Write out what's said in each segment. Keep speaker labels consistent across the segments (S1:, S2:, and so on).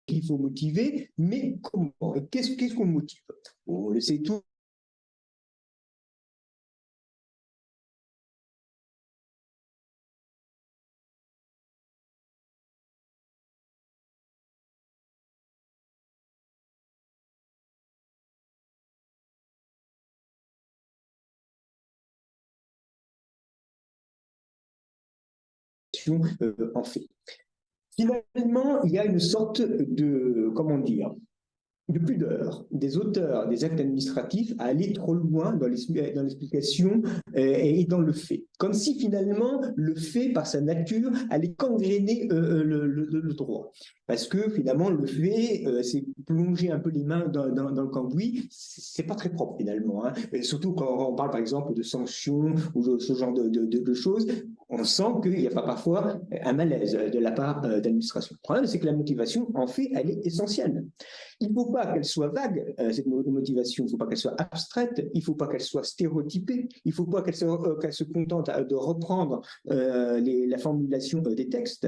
S1: qu'il faut motiver, mais comment? Qu'est-ce qu'on motive? On le sait tous. En fait. Finalement, il y a une sorte de, comment dire, de pudeur des auteurs des actes administratifs à aller trop loin dans l'explication et dans le fait. Comme si finalement le fait, par sa nature, allait gangréner le droit. Parce que finalement, le fait, c'est plonger un peu les mains dans le cambouis, c'est pas très propre finalement. Hein. Et surtout quand on parle par exemple de sanctions ou ce genre de choses, on sent qu'il y a parfois un malaise de la part d'administration. Le problème, c'est que la motivation, en fait, elle est essentielle. Il ne faut pas qu'elle soit vague, cette motivation, il ne faut pas qu'elle soit abstraite, il ne faut pas qu'elle soit stéréotypée, il ne faut pas qu'elle se contente de reprendre la formulation des textes.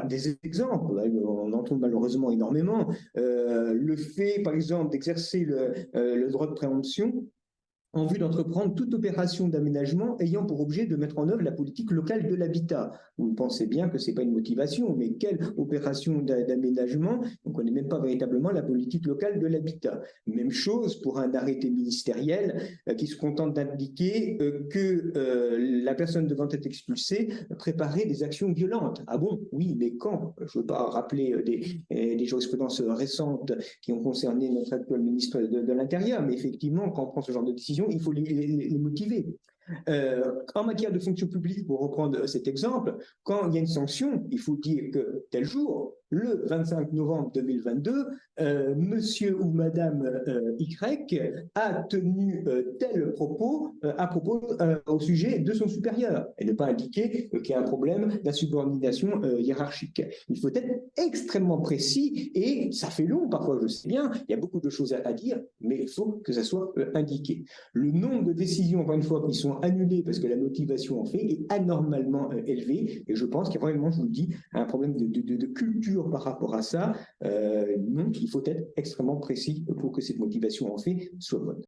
S1: Des exemples, on en trouve malheureusement énormément. Le fait, par exemple, d'exercer le droit de préemption en vue d'entreprendre toute opération d'aménagement ayant pour objet de mettre en œuvre la politique locale de l'habitat. Vous pensez bien que ce n'est pas une motivation, mais quelle opération d'aménagement? On ne connaît même pas véritablement la politique locale de l'habitat. Même chose pour un arrêté ministériel qui se contente d'indiquer que la personne devant être expulsée préparait des actions violentes. Ah bon? Oui, mais quand? Je ne veux pas rappeler des jurisprudences récentes qui ont concerné notre actuel ministre de l'Intérieur, mais effectivement, quand on prend ce genre de décision, il faut les motiver. En matière de fonction publique, pour reprendre cet exemple, quand il y a une sanction, il faut dire que tel jour, le 25 novembre 2022, monsieur ou madame Y a tenu tel propos à propos au sujet de son supérieur et ne pas indiquer qu'il y a un problème d'insubordination hiérarchique. Il faut être extrêmement précis et ça fait long parfois, je sais bien, il y a beaucoup de choses à dire, mais il faut que ça soit indiqué. Le nombre de décisions, encore une fois, qui sont annulées parce que la motivation en fait est anormalement élevé et je pense qu'il y a vraiment, je vous le dis, un problème de culture par rapport à ça. Donc, il faut être extrêmement précis pour que cette motivation en fait soit bonne.